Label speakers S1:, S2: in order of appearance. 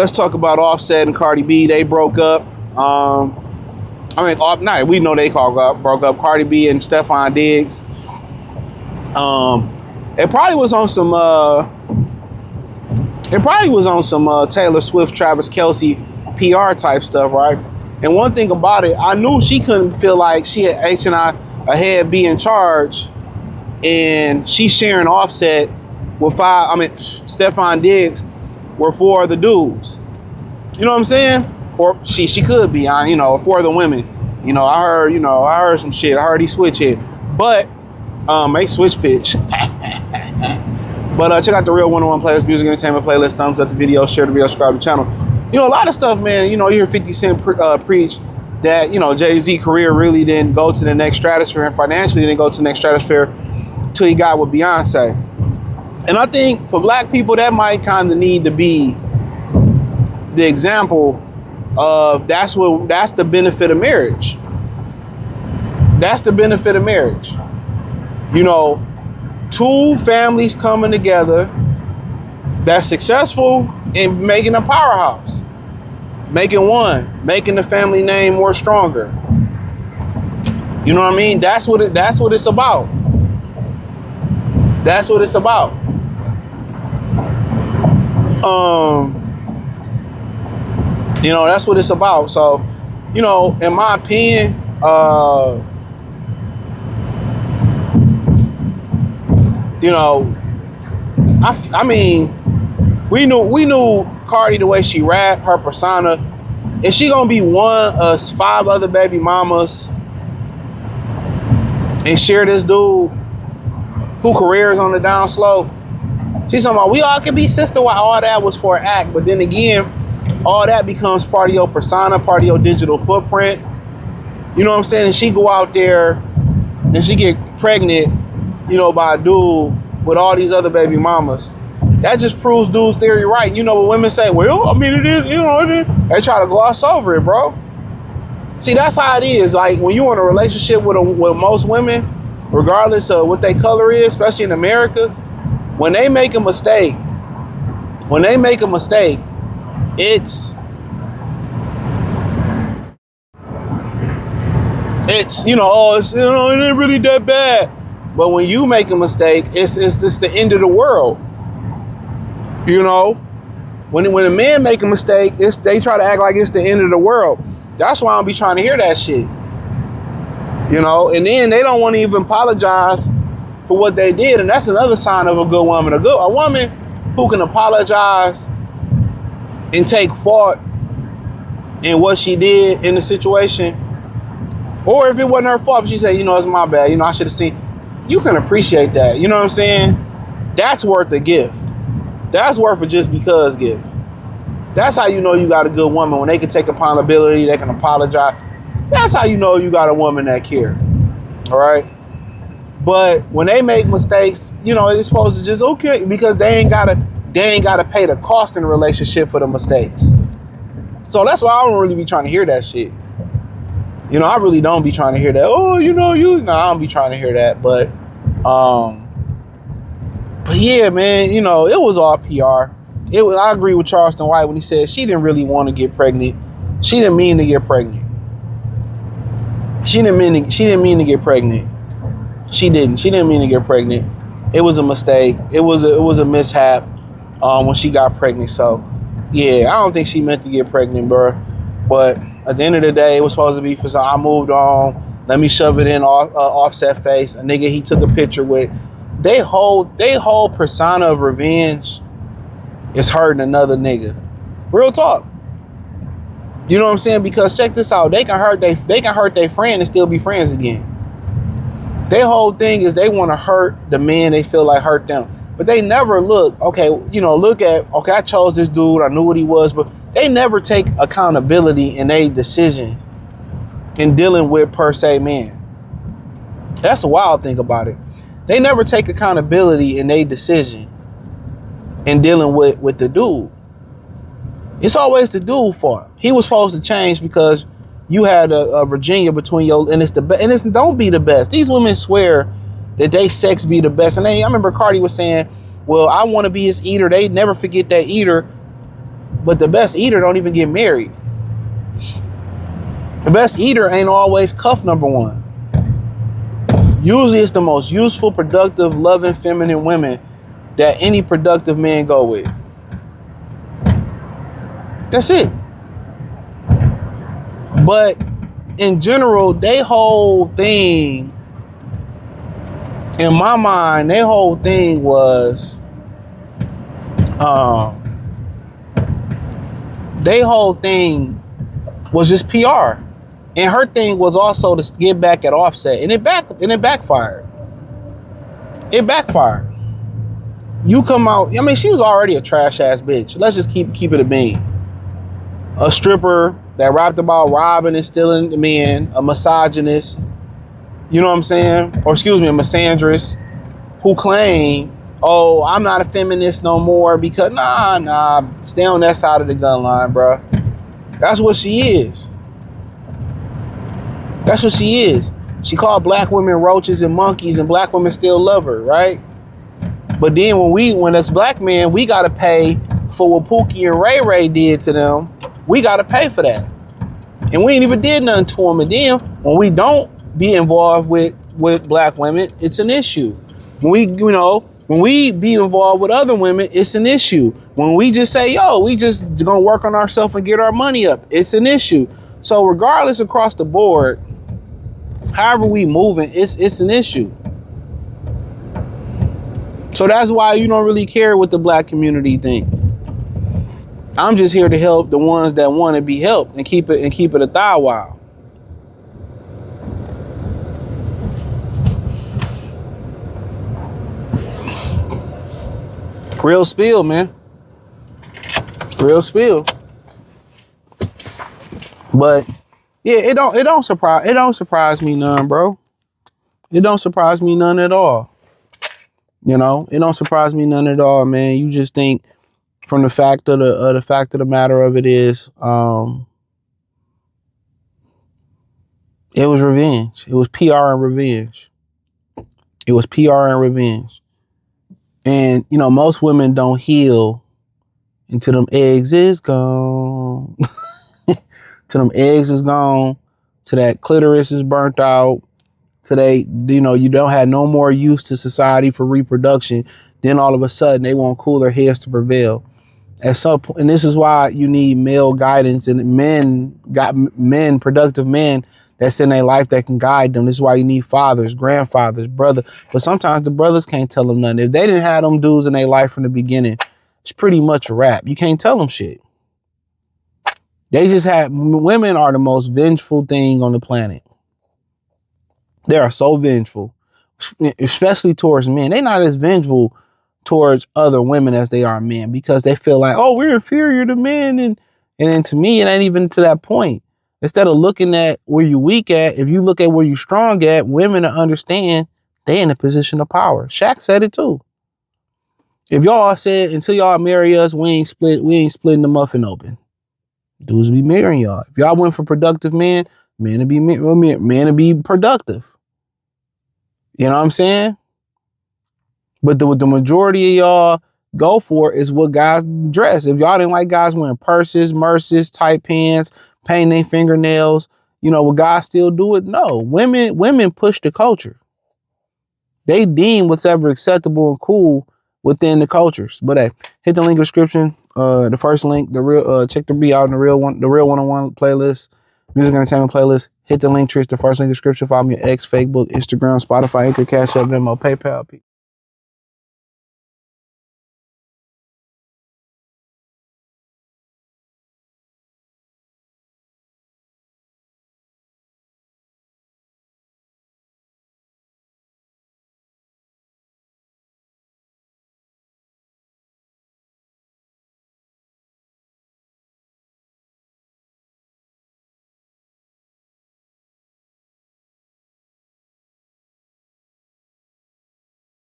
S1: let's talk about Offset and Cardi B. They broke up. We know they broke up. Cardi B and Stefon Diggs. It probably was on some Taylor Swift, Travis Kelce PR type stuff, right? And one thing about it, I knew she couldn't feel like she had H&I ahead be in charge, and she's sharing Offset with Stefon Diggs with 4 other dudes. You know what I'm saying? Or she could be on, 4 other women. I heard some shit. I heard he switch it. But make switch pitch. But check out the Real 101 Playlist, music entertainment playlist. Thumbs up the video, share the video, subscribe to the channel. A lot of stuff, man. You hear 50 Cent preach that, Jay-Z career really didn't go to the next stratosphere, and financially didn't go to the next stratosphere till he got with Beyonce. And I think for black people, that might kind of need to be the example of that's the benefit of marriage. That's the benefit of marriage. 2 families coming together that's successful in making a powerhouse, making the family name more stronger. You know what I mean? That's what it's about. That's what it's about. That's what it's about. So, in my opinion, we knew Cardi the way she rap, her persona. Is she gonna be one of 5 other baby mamas and share this dude who career is on the down slope? She's talking about we all can be sister wife. All that was for an act, but then again, all that becomes part of your persona, part of your digital footprint. You know what I'm saying? And she go out there and she get pregnant, by a dude with all these other baby mamas. That just proves dude's theory right. What women say, well, it is, it is. They try to gloss over it, bro. See, that's how it is. Like when you're in a relationship with most women, regardless of what their color is, especially in America, when they make a mistake, it's it ain't really that bad. But when you make a mistake, it's the end of the world. When a man make a mistake, they try to act like it's the end of the world. That's why I don't be trying to hear that shit. And then they don't want to even apologize for what they did, and that's another sign of a good woman. A woman who can apologize and take fault in what she did in the situation, or if it wasn't her fault, but she said, it's my bad. I should have seen. You can appreciate that. You know what I'm saying? That's worth a gift. That's worth a just because gift. That's how you know you got a good woman, when they can take accountability, they can apologize. That's how you know you got a woman that cares. All right? But when they make mistakes, it's supposed to just okay, because they ain't gotta pay the cost in the relationship for the mistakes. So that's why I don't really be trying to hear that shit. I really don't be trying to hear that. Oh, I don't be trying to hear that. But yeah, man, it was all PR. I agree with Charleston White when he said she didn't really want to get pregnant. She didn't mean to get pregnant. She didn't mean to get pregnant. She didn't mean to get pregnant. It was a mistake. It was a mishap when she got pregnant. So yeah, I don't think she meant to get pregnant, bro. But at the end of the day, it was supposed to be for some. I moved on. Let me shove it in Offset face. A nigga he took a picture with. They whole persona of revenge is hurting another nigga. Real talk. You know what I'm saying? Because check this out. They can hurt their friend and still be friends again. Their whole thing is they want to hurt the man they feel like hurt them. But they never look, okay, I chose this dude, I knew what he was, but they never take accountability in a decision in dealing with per se man. That's the wild thing about it. They never take accountability in a decision in dealing with the dude. It's always the dude's fault. He was supposed to change because you had a Virginia between your, and it's don't be the best. These women swear that they sex be the best. And I remember Cardi was saying, well, I want to be his eater. They never forget that eater. But the best eater don't even get married. The best eater ain't always cuff number one. Usually it's the most useful, productive, loving, feminine women that any productive man go with. That's it. But in general, they whole thing, in my mind, their whole thing was, just PR. And her thing was also to get back at Offset, and it backfired. It backfired. You come out, I mean, she was already a trash ass bitch. Let's just keep it a bean. A stripper that rapped about robbing and stealing men, a misogynist, you know what I'm saying? Or excuse me, a misandrist who claimed, oh, I'm not a feminist no more because nah, stay on that side of the gun line, bro. That's what she is. That's what she is. She called black women roaches and monkeys, and black women still love her, right? But then when as black men, we gotta pay for what Pookie and Ray Ray did to them. We gotta pay for that, and we ain't even did nothing to them. And then when we don't be involved with black women, it's an issue. When we be involved with other women, it's an issue. When we just say, yo, we just gonna work on ourselves and get our money up, it's an issue. So regardless across the board, however we moving, it's an issue. So that's why you don't really care what the black community think. I'm just here to help the ones that want to be helped and keep it a thigh while. Real spill, man. Real spill. But yeah, it don't surprise me none, bro. It don't surprise me none at all. You know, it don't surprise me none at all, man. You just think from the fact of the matter of it is, it was revenge. It was PR and revenge. It was PR and revenge. And, you know, most women don't heal until them eggs is gone. Till them eggs is gone. Till that clitoris is burnt out. Till you don't have no more use to society for reproduction. Then all of a sudden they want cooler heads to prevail. At some point, and this is why you need male guidance and productive men that's in their life that can guide them. This is why you need fathers, grandfathers, brother. But sometimes the brothers can't tell them nothing. If they didn't have them dudes in their life from the beginning, it's pretty much a wrap. You can't tell them shit. Women are the most vengeful thing on the planet. They are so vengeful, especially towards men. They're not as vengeful towards other women as they are men, because they feel like, oh, we're inferior to men. And then to me, it ain't even to that point. Instead of looking at where you weak at, if you look at where you strong at, women understand they in a position of power. Shaq said it too. If y'all said, until y'all marry us, we ain't splitting the muffin open. Dudes be marrying y'all. If y'all went for productive men to be productive. You know what I'm saying? But the majority of y'all go for is what guys dress. If y'all didn't like guys wearing purses, merces, tight pants, painting their fingernails, you know, will guys still do it? No. Women push the culture. They deem what's ever acceptable and cool within the cultures. But hey, hit the link in the description. The first link, check the be out in the real 101 playlist, music entertainment playlist. Hit the link, the first link in the description. Follow me on X, Facebook, Instagram, Spotify, Anchor, Cash App, Venmo, PayPal.